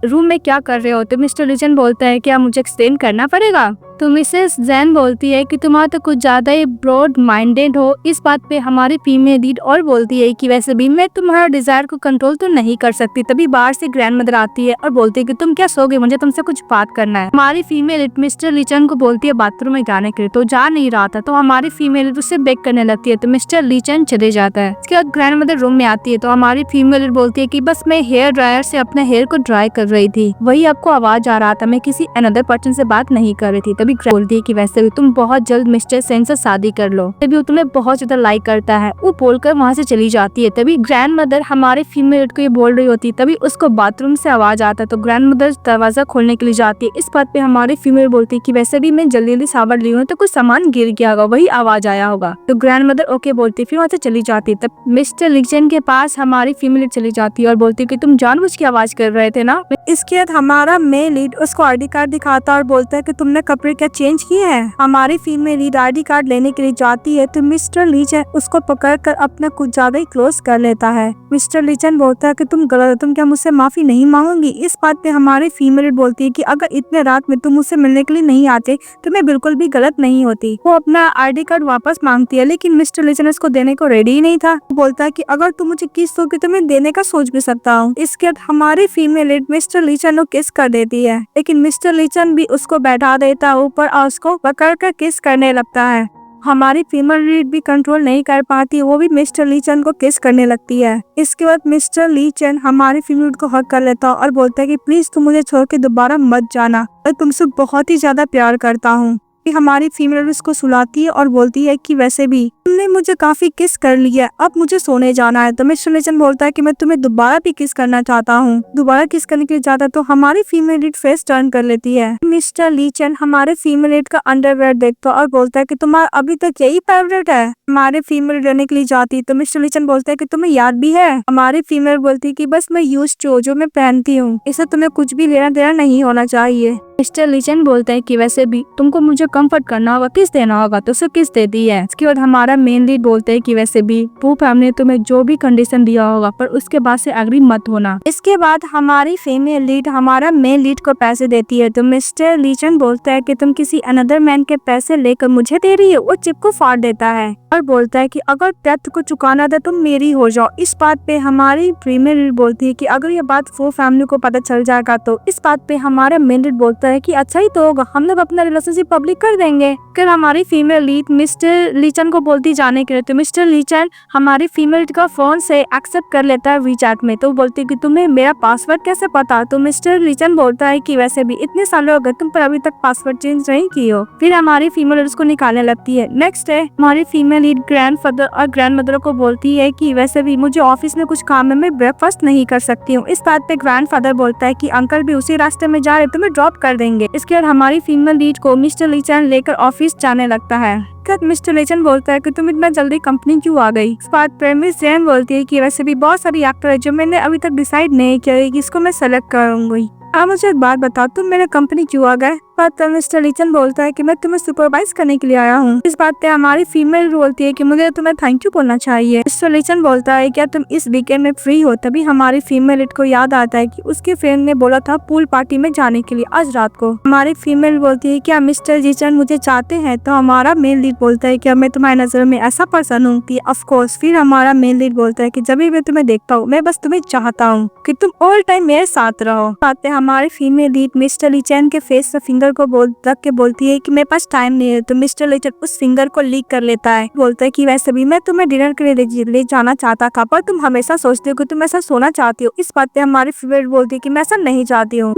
रूम में क्या कर रहे हो। तो मिस्टर लीचन बोलता है क्या मुझे एक्सप्लेन करना पड़ेगा। तो मिसेस जैन बोलती है कि तुम्हारा तो कुछ ज्यादा ही ब्रॉड माइंडेड हो। इस बात पे हमारी फीमेल लीड और बोलती है कि वैसे भी मैं तुम्हारा डिजायर को कंट्रोल तो नहीं कर सकती। तभी बाहर से ग्रैंड मदर आती है और बोलती है कि तुम क्या सोगे, मुझे तुमसे कुछ बात करना है। हमारी फीमेल लीड मिस्टर लीचन को बोलती है बाथरूम में जाने के लिए, तो जा नहीं रहा था तो हमारी फीमेल लीड उससे बेग करने लगती है। तो मिस्टर लीचन चले जाता है। इसके बाद ग्रैंड मदर रूम में आती है तो हमारी फीमेल लीड बोलती है कि बस मैं हेयर ड्रायर से अपने हेयर को ड्राई कर रही थी, वही आपको आवाज आ रहा था, मैं किसी अनदर पर्सन से बात नहीं कर रही थी। तभी बोलती है कि वैसे भी तुम बहुत जल्द मिस्टर सेन से शादी कर लो, तभी वो तुम्हें बहुत ज्यादा लाइक करता है। वो बोलकर वहाँ से चली जाती है। तभी ग्रैंड मदर हमारे फीमेल को ये बोल रही होती है, तभी उसको बाथरूम से आवाज आता है तो ग्रैंड मदर दरवाजा खोलने के लिए जाती है। इस बात पे हमारी फीमेल बोलती है कि वैसे भी मैं जल्दी शावर ली हूँ तो कुछ सामान गिर गया होगा, वही आवाज आया होगा। तो ग्रैंड मदर ओके बोलती है, फिर वहाँ से चली जाती है। तब मिस्टर लीचन के पास हमारी फीमेल चली जाती है और बोलती है कि तुम जानबूझ के आवाज कर रहे थे ना। इसके बाद हमारा मेल लीड उसको आईडी कार्ड दिखाता है और बोलता है कि तुमने कपड़े क्या चेंज किए हैं। हमारी फीमेल लीड आईडी कार्ड लेने के लिए जाती है तो मिस्टर लीचन उसको पकड़कर अपना कुछ ज्यादा ही क्लोज कर लेता है। मिस्टर लीचन बोलता है कि तुम गलत हो, तुम क्या मुझसे माफी नहीं मांगोगी। इस बात पे हमारी फीमेल लीड बोलती है कि अगर इतने रात में तुम मुझसे मिलने के लिए नहीं आते तो मैं बिल्कुल भी गलत नहीं होती। वो अपना आईडी कार्ड वापस मांगती है लेकिन मिस्टर लीचन उसको देने को रेडी ही नहीं था। वो बोलता है कि अगर तुम मुझे किस दोगे तो मैं देने का सोच भी सकता हूँ। इसके बाद हमारी फीमेल लीड मिस्टर लीचन को किस कर देती है लेकिन मिस्टर लीचन भी उसको बैठा देता है ऊपर और उसको पकड़ कर किस करने लगता है। हमारी फीमेल लीड भी कंट्रोल नहीं कर पाती, वो भी मिस्टर लीचन को किस करने लगती है। इसके बाद मिस्टर लीचन हमारी फीमेल लीड को हक कर लेता है और बोलता है कि प्लीज तुम मुझे छोड़ के दोबारा मत जाना, मैं तुमसे बहुत ही ज्यादा प्यार करता हूँ। कि हमारी फीमेल उसको सुलाती है और बोलती है कि वैसे भी तुमने मुझे काफी किस कर लिया, अब मुझे सोने जाना है। तो मिस्टर लीचन बोलता है कि मैं तुम्हें दोबारा भी किस करना चाहता हूँ। दोबारा किस करने के लिए चाहता है तो हमारी फीमेल लीड फेस टर्न कर लेती है। मिस्टर लीचन हमारे फीमेल लीड का अंडरवेयर देखता है और बोलता है कि तुम्हारा अभी तक यही फेवरेट है। हमारे फीमेल लेने के लिए जाती है तो मिस्टर लीचन बोलता है कि तुम्हें याद भी है। हमारी फीमेल बोलती है कि बस मैं यूज जो मैं पहनती हूँ, इससे तुम्हें कुछ भी लेना देना नहीं होना चाहिए। मिस्टर लीचन बोलता है कि वैसे भी तुमको मुझे कंफर्ट करना होगा, किस देना होगा, तो उसे किस देती है। इसके बाद हमारा मेन लीड बोलते है कि वैसे भी वो फैमिली ने तुम्हें जो भी कंडीशन दिया होगा पर उसके बाद से एग्री मत होना। इसके बाद हमारी फीमेल लीड हमारा मेन लीड को पैसे देती है तो मिस्टर लीचन बोलता है कि तुम किसी अनदर मैन के पैसे लेकर मुझे दे रही है। वो चिप को फाड़ देता है और बोलता है कि अगर डेथ को चुकाना था तुम मेरी हो जाओ। इस बात पे हमारी फीमेल लीड बोलती है कि अगर ये बात वो फैमिली को पता चल जाएगा तो इस बात पे हमारा मेन लीड बोलता है कि अच्छा ही तो होगा, हम लोग अपना रिलेशनशिप पब्लिक कर देंगे। फिर हमारी फीमेल लीड मिस्टर लीचन को बोलती जाने के लिए तो मिस्टर लीचन हमारी फीमेल का फोन से एक्सेप्ट कर लेता है वीचैट में। तो बोलती है कि तुम्हें मेरा पासवर्ड कैसे पता। तो मिस्टर लीचन बोलता है कि वैसे भी इतने सालों हो गए तुम पर अभी तक पासवर्ड चेंज नहीं की हो। फिर हमारी फीमेल लीड उसको निकालने लगती है। नेक्स्ट है हमारी फीमेल लीड ग्रैंडफादर और ग्रैंडमदर को बोलती है कि वैसे भी मुझे ऑफिस में कुछ काम है, मैं ब्रेकफास्ट नहीं कर सकती हूँ। इस बात पे ग्रैंडफादर बोलता है कि अंकल भी उसी रास्ते में जा रहे तो मैं ड्रॉप कर देंगे। इसके बाद हमारी फीमेल लीड को मिस्टर लीचन लेकर ऑफिस जाने लगता है। मिस्टर लीचन बोलता है कि तुम इतना जल्दी कंपनी क्यों आ गई। इस बात पर मिस जैन बोलती है कि वैसे भी बहुत सारी एक्टर है जो मैंने अभी तक डिसाइड नहीं किया कि इसको मैं सेलेक्ट करूंगी। आप मुझे एक बात बताओ, तुम मेरे कंपनी क्यों आ गए। पर मिस्टर लीचन बोलता है कि मैं तुम्हें सुपरवाइज करने के लिए आया हूँ। इस बात पे हमारी फीमेल बोलती है कि मुझे तुम्हें थैंक यू बोलना चाहिए। मिस्टर लीचन बोलता है क्या तुम इस वीकेंड में फ्री हो। तभी हमारी फीमेल लीड को याद आता है कि उसके फ्रेंड ने बोला था पूल पार्टी में जाने के लिए आज रात को। हमारी फीमेल बोलती है क्या मिस्टर लीचन मुझे चाहते हैं। तो हमारा मेल लीड बोलता है क्या मैं तुम्हारी नजर में ऐसा पर्सन हूँ कि ऑफ कोर्स। फिर हमारा मेल लीड बोलता है कि जब भी मैं तुम्हें देखता हूँ मैं बस तुम्हें चाहता हूँ कि तुम ऑल टाइम मेरे साथ रहो। बातें हमारे फीमेल लीड मिस्टर लीचन के फेस में फिंगर को रख के बोलती है कि मेरे पास टाइम नहीं है। तो मिस्टर लीचन उस फिंगर को लीक कर लेता है। बोलता है कि वैसे भी मैं तुम्हें डिनर के लिए ले जाना चाहता था पर तुम हमेशा सोचते हो कि तुम ऐसा सोना चाहती हो। इस बात पे हमारी फीमेल बोलती है कि मैं ऐसा नहीं चाहती हूँ।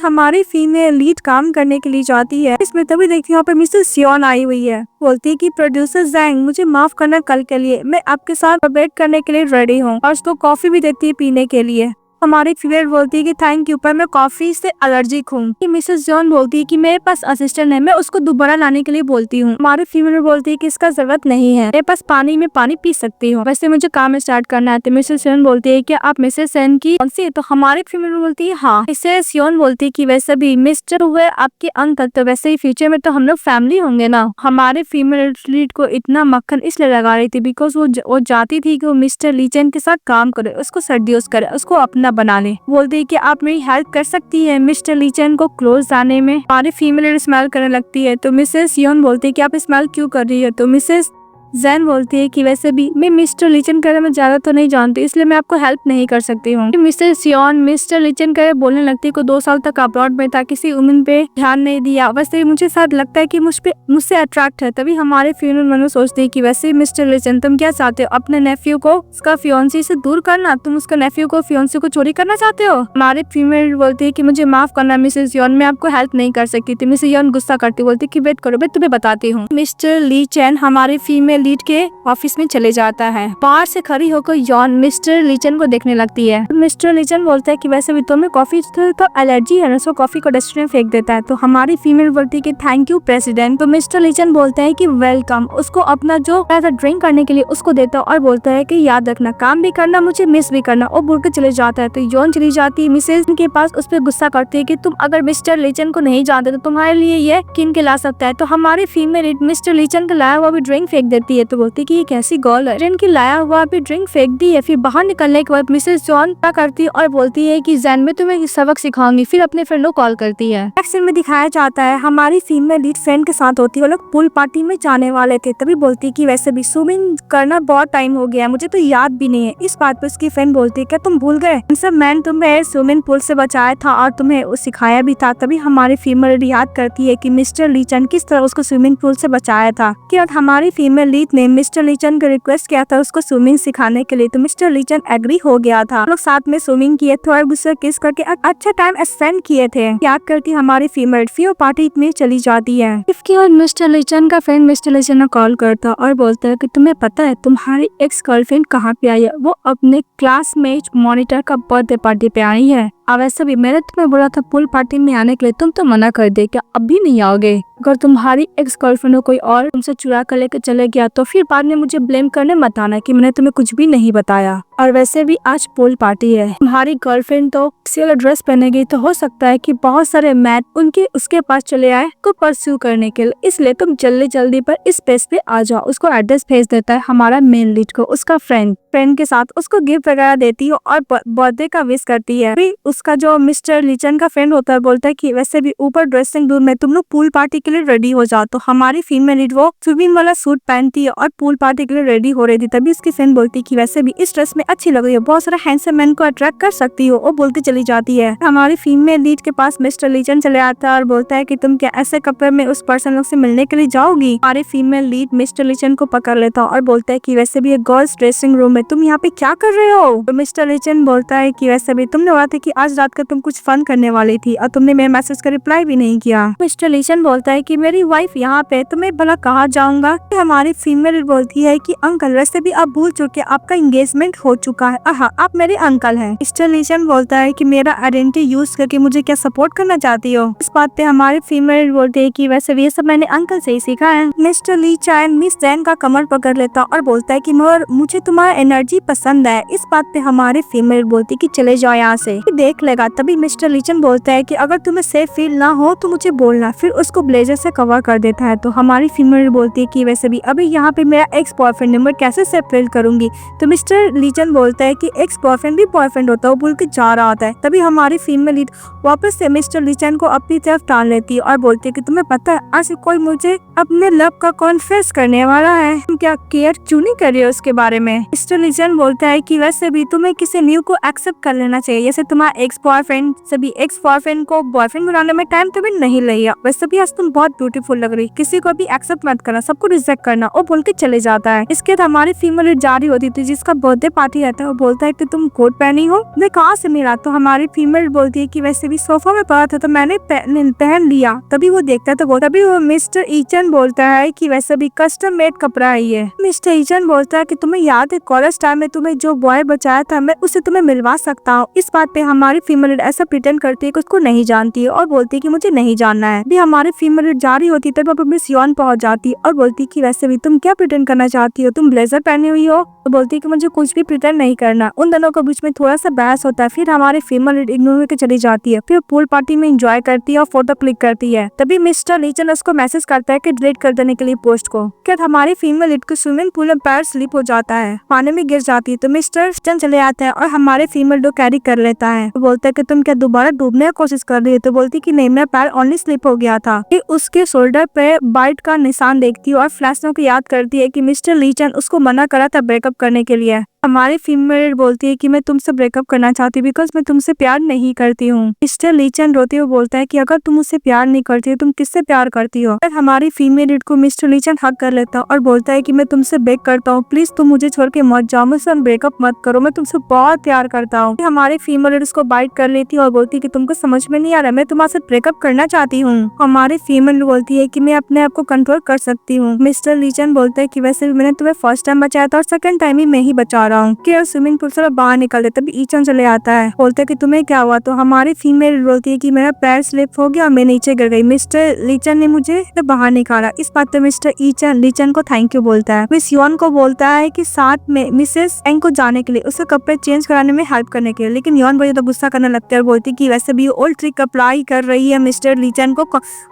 हमारी फीमेल लीड काम करने के लिए जाती है। इसमें तभी देखती हूँ यहाँ पे मिसेस सियोन आई हुई है। बोलती है कि प्रोड्यूसर जैंग मुझे माफ करना, कल के लिए मैं आपके साथ वेट करने के लिए रेडी हूँ। और उसको कॉफी भी देती है पीने के लिए। हमारी फीमेल बोलती है कि थैंक यू पर मैं कॉफी से एलर्जिक हूँ। मिसेस जॉन बोलती है कि मेरे पास असिस्टेंट है, मैं उसको दोबारा लाने के लिए बोलती हूँ। हमारी फीमेल बोलती है कि इसका जरूरत नहीं है, मेरे पास पानी में पानी पी सकती हूँ, वैसे मुझे काम स्टार्ट करना है। तो मिसेस जॉन बोलती है कि आप मिसेस सेन की कौन सी। तो हमारी फीमेल बोलती है हाँ। मिसेस जॉन बोलती है कि वैसे भी मिस्टर हुए आपके अंकल, तो वैसे ही फ्यूचर में तो हम लोग फैमिली होंगे ना। हमारे फीमेल लीड को इतना मक्खन इसलिए लगा रही थी बिकॉज वो चाहती थी कि वो मिस्टर लीचन के साथ काम करे, उसको सेड्यूस करे, उसको अपना बना ले। बोलती है कि आप मेरी हेल्प कर सकती है मिस्टर लीचन को क्लोज जाने में। हमारी फीमेल स्मेल करने लगती है तो मिसेस योन बोलती है कि आप स्मेल क्यों कर रही है। तो मिसेस जैन बोलती है कि वैसे भी मैं मिस्टर लीचन के बारे में ज्यादा तो नहीं जानती इसलिए मैं आपको हेल्प नहीं कर सकती हूँ। मिसेस सियोन मिस्टर लीचन के बोलने लगती है कि 2 साल तक अब्रॉड में था, किसी वुमेन पे ध्यान नहीं दिया, वैसे मुझे शायद लगता है कि मुझसे अट्रैक्ट है। तभी हमारे फीमेल मनु सोचती है कि वैसे मिस्टर लीचन तुम क्या चाहते हो, अपने नेफ्यू को उसका फियोन्सी से दूर करना, तुम उसका नेफ्यू को फियोन्सी को चोरी करना चाहते हो। हमारे फीमेल बोलती है कि मुझे माफ करना मिसेस योन, मैं आपको हेल्प नहीं कर सकती थी। मिसेस योन गुस्सा करती बोलती कि वेट करो मैं तुम्हें बताती हूँ। मिस्टर लीचन हमारे फीमेल लीड के ऑफिस में चले जाता है। बाहर से खड़ी होकर यॉन मिस्टर लीचन को देखने लगती है। मिस्टर लीचन बोलता है कि वैसे भी तुम्हें कॉफी तो एलर्जी है ना, सो कॉफी को डस्टबिन में फेंक देता है। तो हमारी फीमेल बोलती है कि थैंक यू प्रेसिडेंट। तो मिस्टर लीचन बोलता है कि वेलकम, उसको अपना जो ड्रिंक करने के लिए उसको देता है और बोलता है कि याद रखना काम भी करना मुझे मिस भी करना, और बोल के चले जाता है। तो यॉन चली जाती है मिसेस के पास, उस पर गुस्सा करती है कि तुम अगर मिस्टर लीचन को नहीं जानते तो तुम्हारे लिए ये किन के ला सकता है। तो हमारी फीमेल मिस्टर लीचन का लाया हुआ भी ड्रिंक फेंक देती है। तो बोलती है कि ये कैसी गर्ल है जिनकी लाया हुआ भी ड्रिंक फेंक दी है। फिर बाहर निकलने के बाद मिसेस जॉन क्या करती है और बोलती है कि जैन मैं तुम्हें सबक सिखाऊंगी। फिर अपने फ्रेंड को कॉल करती है। एक्शन में दिखाया जाता है हमारी फीमेल लीड फ्रेंड के साथ होती है, वो लोग पूल पार्टी में जाने वाले थे। तभी बोलती है कि वैसे भी स्विमिंग करना बहुत टाइम हो गया, मुझे तो याद भी नहीं है। इस बात पर उसकी फ्रेंड बोलती है क्या तुम भूल गए, सब मैंने तुम्हें स्विमिंग पूल से बचाया था और तुम्हें सिखाया भी था। तभी हमारी फीमेल याद करती है कि मिस्टर लीचन किस तरह उसको स्विमिंग पूल से बचाया था। कि हमारी फीमेल लीच ने मिस्टर लीचन को रिक्वेस्ट किया था उसको स्विमिंग सिखाने के लिए, तो मिस्टर लीचन एग्री हो गया था। लोग साथ में स्विमिंग किए थे और दूसरे किस करके अच्छा टाइम स्पेंड किए थे। याद करती हमारी फीमेल फिर पार्टी में चली जाती है। इसके बाद मिस्टर लीचन का फ्रेंड मिस्टर लीचन ने कॉल करता और बोलता है कि तुम्हें पता है तुम्हारी एक्स गर्लफ्रेंड कहाँ पे आई है? वो अपने क्लासमेट मॉनिटर का बर्थडे पार्टी पे आई है। अब वैसे भी मैंने तुम्हें बोला था पूल पार्टी में आने के लिए, तुम तो मना कर दे, क्या अब भी नहीं आओगे? अगर तुम्हारी एक्स गर्लफ्रेंड कोई और तुमसे चुरा कर लेकर चले गया तो फिर बाद में मुझे ब्लेम करने मत आना कि मैंने तुम्हें कुछ भी नहीं बताया। और वैसे भी आज पूल पार्टी है, तुम्हारी गर्लफ्रेंड तो सिल्वर ड्रेस पहनेगी, तो हो सकता है कि बहुत सारे मैन उसके पास चले आए को परस्यू करने के लिए, इसलिए तुम जल्दी पर इस प्लेस पे आ जाओ। उसको एड्रेस भेज देता है हमारा मेन लीड को, उसका फ्रेंड के साथ उसको गिफ्ट वगैरह देती है और बर्थडे का विश करती है। फिर उसका जो मिस्टर लीचन का फ्रेंड होता है बोलता है कि वैसे भी ऊपर ड्रेसिंग रूम में तुम लोग पूल पार्टी के लिए रेडी हो जाओ। तो हमारी फीमेल लीड वो स्विमिंग वाला सूट पहनती है और पूल पार्टी के लिए रेडी हो रही थी। तभी उसकी फ्रेंड बोलती है कि वैसे भी इस ड्रेस में अच्छी लग रही है, बहुत सारा हैंडसम मैन को अट्रैक्ट कर सकती हो। वो बोलती चली जाती है। हमारी फीमेल लीड के पास मिस्टर लीचन चले आता है और बोलता है कि तुम क्या ऐसे कपड़े में उस पर्सन लोग से मिलने के लिए जाओगी? हमारी फीमेल लीड मिस्टर लीचन को पकड़ लेता और बोलता है कि वैसे भी एक गर्ल्स ड्रेसिंग रूम में तुम यहाँ पे क्या कर रहे हो? तो मिस्टर लीचन बोलता है कि वैसे भी तुमने बोला था कि आज रात का तुम कुछ फन करने वाली थी और तुमने मेरे मैसेज का रिप्लाई भी नहीं किया। मिस्टर लीचन बोलता है कि मेरी वाइफ यहाँ पे, तो मैं भला कहाँ जाऊंगा? हमारी फीमेल बोलती है कि अंकल वैसे भी आप भूल चुके, आपका एंगेजमेंट हो चुका है, आप मेरे अंकल हैं। मिस्टर लीचन बोलता है कि मेरा आइडेंटिटी यूज करके मुझे क्या सपोर्ट करना चाहती हो? इस बात पे हमारी फीमेल बोलती है कि वैसे भी ये सब मैंने अंकल से ही सीखा है। मिस्टर लीचन मिस जैन का कमर पकड़ लेता और बोलता है कि मुझे तुम्हारा एनर्जी पसंद है। इस बात पे हमारे फीमेल बोलती है कि चले जाओ यहाँ से, देख लेगा। तभी मिस्टर लीचन बोलता है कि अगर तुम्हें सेफ फील ना हो तो मुझे बोलना, फिर उसको ब्लेजर से कवर कर देता है। तो हमारी फीमेल बोलती है कि वैसे भी अभी यहाँ पे मेरा एक्स बॉयफ्रेंड नंबर कैसे सेफ फील करूंगी? तो मिस्टर लीचन बोलता है कि एक्स बॉयफ्रेंड भी बॉयफ्रेंड होता है, वो भूल के जा रहा होता है। तभी हमारी फीमेल लीड वापस से मिस्टर लीचन को अपनी तरफ टान लेती है और बोलती है कि तुम्हें पता है आज कोई मुझे अपने लव का कॉन्फेस करने वाला है, तुम क्या केयर क्यों नहीं कर रही हो उसके बारे में? मिस्टर लीचन बोलता है कि वैसे भी तुम्हें किसी न्यू को एक्सेप्ट कर लेना चाहिए, जैसे तुम्हारा एक्स बॉयफ्रेंड सभी एक्स बॉयफ्रेंड को बॉयफ्रेंड बनाने में टाइम तो भी नहीं लिया। वैसे भी आज तुम बहुत ब्यूटीफुल लग रही, किसी को भी एक्सेप्ट मत करना, सबको रिजेक्ट करना। वो बोल के चले जाता है। इसके बाद हमारी फीमेल जारी होती थी जिसका बर्थडे पार्टी रहता है, वो बोलता है कि तुम कोट पहनी हो, मैं कहाँ से मिला? तो हमारी फीमेल बोलती है कि वैसे भी सोफा में पड़ा था तो मैंने पहन लिया। तभी वो देखता है तो तभी वो मिस्टर ईचन बोलता है कि वैसे भी कस्टम मेड कपड़ा है ये। मिस्टर ईचन बोलता है कि तुम्हें याद है कॉलेज टाइम में तुम्हें जो बॉय बचाया था, मैं उसे तुम्हें मिलवा सकता हूँ। इस बात पे हमारी फीमेल ऐसा प्रिटेंड करती है कि उसको नहीं जानती है और बोलती है कि मुझे नहीं जानना है। भी हमारी फीमेल जारी होती है तब मिस यॉन पहुंच जाती है और बोलती है कि वैसे भी तुम क्या प्रिटेंड करना चाहती हो? तुम ब्लेजर पहनी हुई हो। तो बोलती है कि मुझे कुछ भी प्रिटेंड नहीं करना। उन दोनों के बीच में थोड़ा सा बहस होता है। फिर हमारी फीमेल इग्नोर करके चली जाती है। फिर पूल पार्टी में एंजॉय करती है और फोटो क्लिक करती है। तभी मिस्टर लीचन उसको मैसेज करता है कि डिलीट कर देने के लिए पोस्ट को। क्या हमारी फीमेल लीड को स्विमिंग पूल में पैर स्लिप हो जाता है, पानी में गिर जाती है। तो मिस्टर लीचन चले आता है और हमारे फीमेल को कैरी कर लेता है। वो बोलता है कि तुम क्या दोबारा डूबने की कोशिश कर रही है? तो बोलती कि नहीं, मेरा पैर ओनली स्लिप हो गया था। फिर उसके शोल्डर पे बाइट का निशान देखती है और फ्लैशों को याद करती है कि मिस्टर लीचन उसको मना करा था ब्रेकअप करने के लिए। हमारी फीमेल बोलती है कि मैं तुमसे ब्रेकअप करना चाहती बिकॉज मैं तुमसे प्यार नहीं करती हूँ। मिस्टर लीचन रोते हुए बोलता है कि अगर तुम मुझसे प्यार नहीं करती हो तुम किससे प्यार करती हो? हमारी फीमेल को मिस्टर लीचन हक कर लेता और बोलता है कि मैं तुमसे बेग करता हूँ, प्लीज तुम मुझे छोड़ के मत जाओ, मुझसे ब्रेकअप मत करो, मैं तुमसे बहुत प्यार करता हूँ। हमारी फीमेल उसको बाइट कर लेती है और बोलती है कि तुमको समझ में नहीं आ रहा, मैं तुम्हारे ब्रेकअप करना चाहती हूँ। हमारी फीमेल बोलती है कि मैं अपने आप को कंट्रोल कर सकती हूँ। मिस्टर लीचन बोलता है कि वैसे भी मैंने तुम्हें फर्स्ट टाइम बचाया था और सेकंड टाइम ही मैं ही बचा रहा हूँ। स्विमिंग पूल से बाहर निकल देता तभी ईचन चले आता है। बोलता है कि तुम्हें क्या हुआ? तो हमारी फीमेल बोलती है कि मेरा पैर स्लिप हो गया और मैं नीचे गिर गई, मिस्टर लीचन ने मुझे बाहर निकाला। इस बात पे मिस्टर ईचन लीचन को थैंक यू बोलता है। मिस यॉन को बोलता है कि साथ में मिसेस एंग को जाने के लिए, उसके कपड़े चेंज कराने में हेल्प करने के लिए। लेकिन यॉन बहुत ज्यादा गुस्सा करने लगता है और बोलती है कि वैसे भी ओल्ड ट्रिक अप्लाई कर रही है मिस्टर लीचन को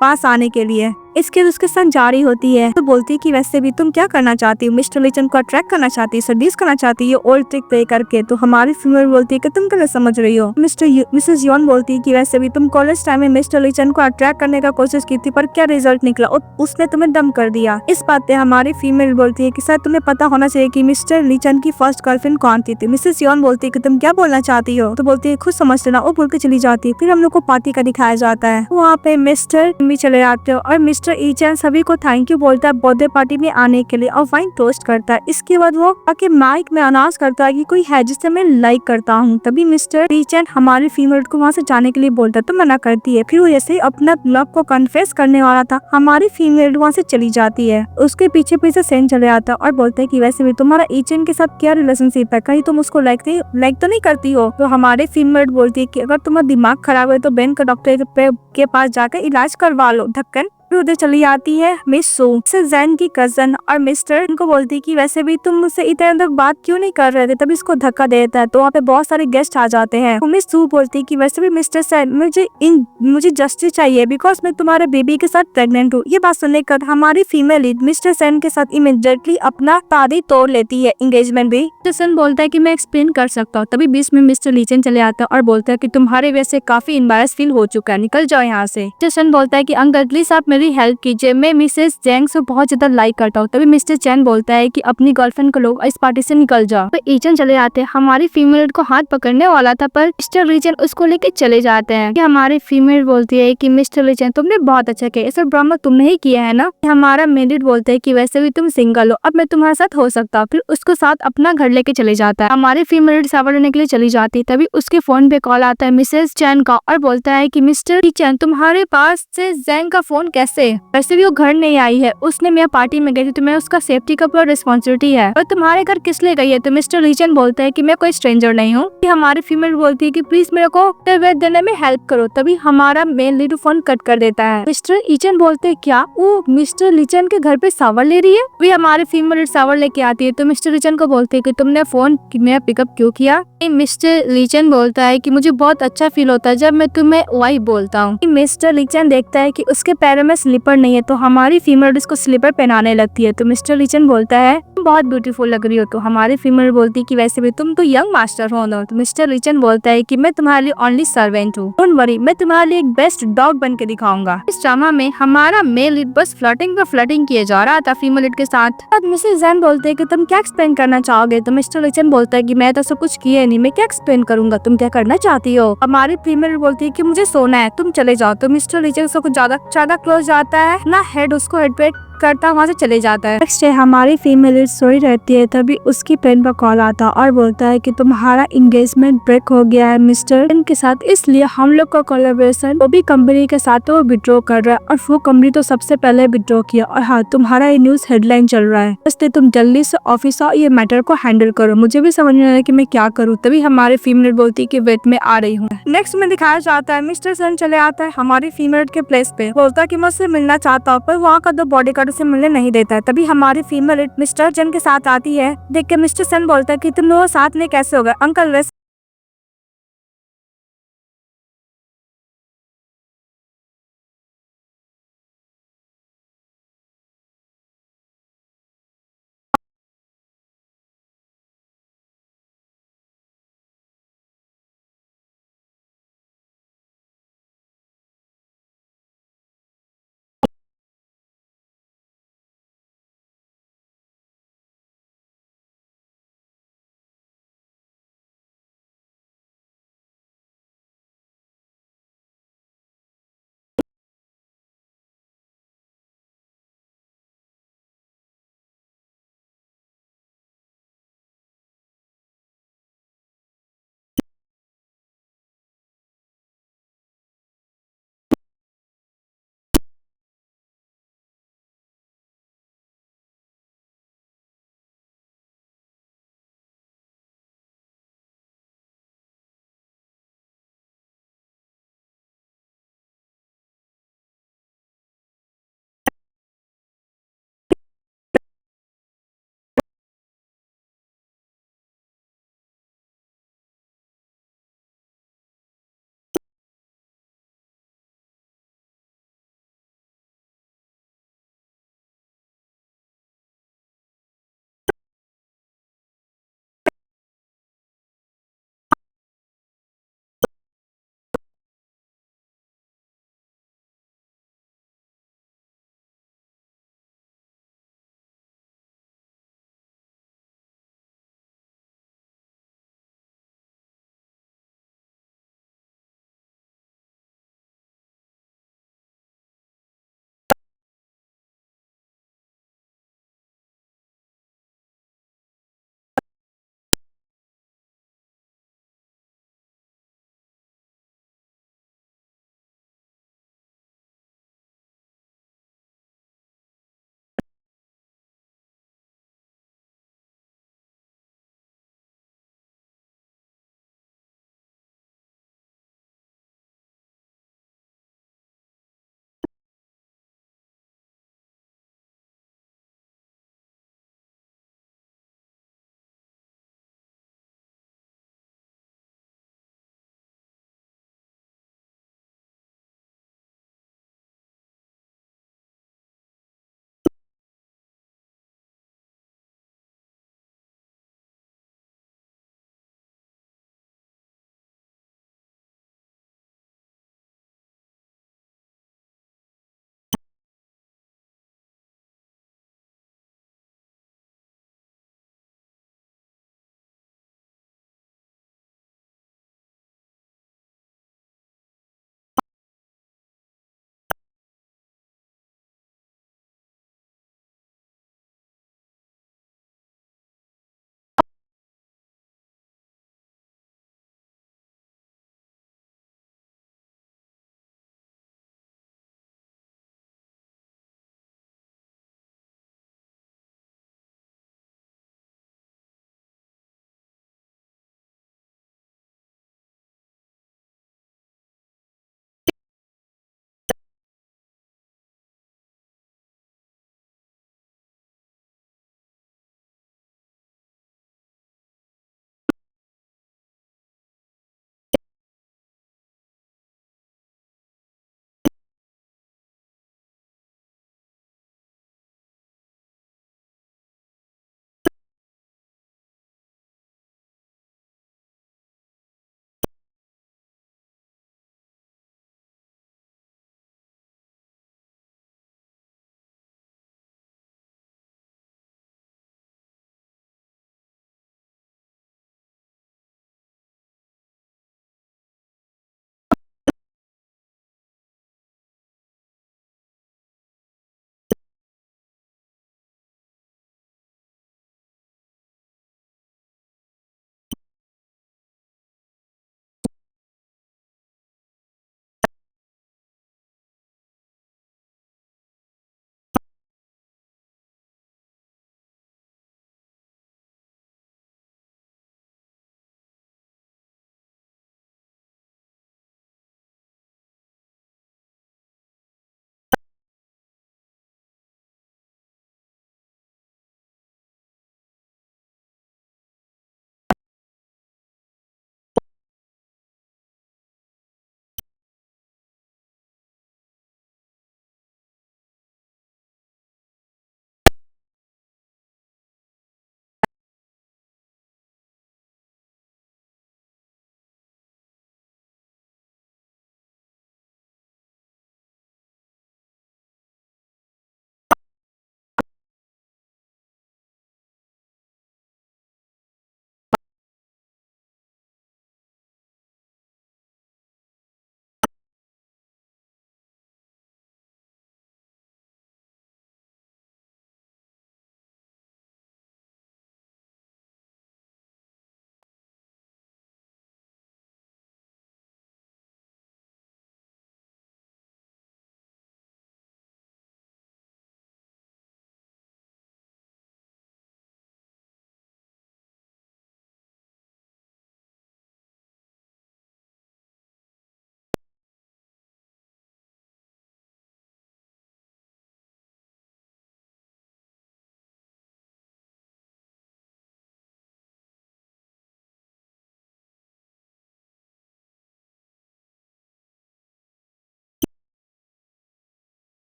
पास आने के लिए। इसके उसके साथ जारी होती है तो बोलती है कि वैसे भी तुम क्या करना चाहती हो? मिस्टर लीचन को अट्रैक्ट करना चाहती है, सडीज करना चाहती है ओल्ड ट्रिक प्ले करके। तो हमारी फीमेल बोलती है कि तुम क्या समझ रही हो? मिसेस यॉन बोलती है कि वैसे भी तुम कॉलेज टाइम में मिस्टर लीचन को अट्रैक्ट करने का कोशिश की थी पर क्या रिजल्ट निकला, उसने तुम्हें डम कर दिया। इस बात पे हमारी फीमेल बोलती है कि शायद तुम्हें पता होना चाहिए कि मिस्टर लीचन की फर्स्ट गर्लफ्रेंड कौन थी। मिसेस यॉन बोलती है कि तुम क्या बोलना चाहती हो? तो बोलती है खुद समझ लेना, वो बोल के चली जाती है। फिर हम लोग को पार्टी का दिखाया जाता है। वहाँ पे मिस्टर भी चले आते हैं और मिस्टर मिस्टर ईचन सभी को थैंक यू बोलता है बर्थडे पार्टी में आने के लिए और वाइन टोस्ट करता है। इसके बाद वो आके माइक में अनाउंस करता है कि कोई है जिसे मैं लाइक करता हूँ। तभी मिस्टर ईचन हमारी फीमेल को वहाँ से जाने के लिए बोलता है तो मना करती है। फिर वो जैसे ही अपना लव को कन्फेस करने वाला था हमारी फीमेल वहाँ से चली जाती है। उसके पीछे पीछे सेन चले आता है और बोलते है कि वैसे भी तुम्हारा ईचन के साथ क्या रिलेशनशिप है, कहीं तुम उसको लाइक तो नहीं करती हो। तो हमारे फीमेल बोलती है कि अगर तुम्हारा दिमाग खराब है तो बेन का डॉक्टर के पास जाकर इलाज करवा लो। ढक्कन फिर उधर चली आती है मिस सू से जैन की कजन और मिस्टर इनको बोलती है कि वैसे भी तुम मुझसे इधर उधर बात क्यों नहीं कर रहे थे। तभी इसको धक्का देता है तो वहाँ पे बहुत सारे गेस्ट आ जाते हैं। मिस सू बोलती है कि वैसे भी मिस्टर सैन मुझे जस्टिस चाहिए बिकॉज मैं तुम्हारे बेबी के साथ प्रेग्नेंट हूँ। ये बात सुनने कर हमारी फीमेल लीड मिस्टर सैन के साथ इमीडिएटली अपना शादी तोड़ लेती है, एंगेजमेंट भी। मिस्टर सैन बोलता है कि मैं एक्सप्लेन कर सकता हूँ। तभी बीच में मिस्टर लीचन चले आता है और बोलता है कि तुम्हारे वजह से काफी एम्बैरेस फील हो चुका है, निकल जाओ यहाँ से। मिस्टर सैन बोलता है कि अंकल प्लीज आप मेरी हेल्प कीजिए, मैं मिसेस जैंग से बहुत ज्यादा लाइक करता हूँ। तभी मिस्टर चैन बोलता है कि अपनी गर्लफ्रेंड को लोग इस पार्टी से निकल जाओ। तो ईचन चले आते हैं। हमारी फीमेल को हाथ पकड़ने वाला था पर मिस्टर लीचन उसको लेके चले जाते हैं। हमारी फीमेल बोलती है कि मिस्टर लीचन तुमने बहुत अच्छा किया, इस ड्रामा तुमने ही किया है ना। हमारा मेडिट बोलते है कि वैसे भी तुम सिंगल हो, अब मैं तुम्हारे साथ हो सकता हूँ। फिर उसको साथ अपना घर लेके चले जाता है। हमारी फीमेल सावर लेने के लिए चली जाती है। तभी उसके फोन पे कॉल आता है मिसेस चैन का और बोलता है कि मिस्टर लीचन तुम्हारे पास से जैंग का फोन कैसे? वैसे भी वो घर नहीं आई है, उसने मेरे पार्टी में गई थी तो मैं उसका सेफ्टी का पूरा रिस्पॉन्सिबिलिटी है। और तुम्हारे घर किस लिए गई है? तो मिस्टर लीचन बोलता है कि मैं कोई स्ट्रेंजर नहीं हूँ। हमारी फीमेल बोलती है कि प्लीज मेरे को वेट देने में हेल्प करो। तभी हमारा मेल लीड फोन कट कर देता है। मिस्टर ईचन बोलते है क्या वो मिस्टर लीचन के घर पे सावर ले रही है? भी हमारी फीमेल सावर लेके आती है तो मिस्टर लीचन को बोलते है कि तुमने फोन मेरा पिकअप क्यों किया? मिस्टर लीचन बोलता है कि मुझे बहुत अच्छा फील होता है जब मैं तुम्हें वाई बोलता हूँ। मिस्टर लीचन देखता है कि उसके पैरों में स्लीपर नहीं है तो हमारी फीमेल उसको स्लीपर पहनाने लगती है। तो मिस्टर लीचन बोलता है तुम बहुत ब्यूटीफुल लग रही हो। तो हमारी फीमेल बोलती है कि वैसे भी तुम तो यंग मास्टर हो ना। तो मिस्टर लीचन बोलता है कि मैं तुम्हारे लिए ओनली सर्वेंट हूँ, डोंट वरी, मैं तुम्हारे लिए एक बेस्ट डॉग बन के दिखाऊंगा। इस ड्रामा में हमारा मेल लीड बस फ्लर्टिंग पर फ्लर्टिंग किए जा रहा था फीमेल लीड के साथ। मिसेस जैन बोलते है कि तुम क्या एक्सप्लेन करना चाहोगे? तो मिस्टर लीचन बोलता है कि मैं तो सब कुछ किया नहीं, मैं क्या एक्सप्लेन करूंगा, तुम क्या करना चाहती हो? हमारी फीमेल बोलती है कि मुझे सोना है, तुम चले जाओ। तो मिस्टर लीचन से कुछ ज्यादा क्लोज जाता है ना, हेड उसको हेड पे करता वहाँ से चले जाता है। नेक्स्ट डे हमारी फीमेल सोई रहती है। तभी उसकी फ्रेंड का कॉल आता है और बोलता है कि तुम्हारा एंगेजमेंट ब्रेक हो गया है मिस्टर के साथ, इसलिए हम लोग का कोलैबोरेशन वो भी कंपनी के साथ वो विड्रॉ कर रहा है और वो कंपनी तो सबसे पहले विड्रॉ किया। और हाँ, तुम्हारा ये न्यूज हेडलाइन चल रहा है, इसलिए तुम जल्दी से ऑफिस आओ, ये मैटर को हैंडल करो। मुझे भी समझ नहीं आ रहा है कि मैं क्या करूँ। तभी हमारी फीमेल बोलती है कि वेट में आ रही हूँ। नेक्स्ट में दिखाया जाता है मिस्टर सन चले आता है हमारी फीमेल के प्लेस पे, बोलता है कि मैं उससे मिलना चाहता हूँ पर वहाँ का 2 बॉडीगार्ड उसे मिलने नहीं देता है। तभी हमारी फीमेल मिस्टर जन के साथ आती है। देख के मिस्टर सन बोलता है कि तुम लोग साथ में कैसे हो गए? अंकल वैसे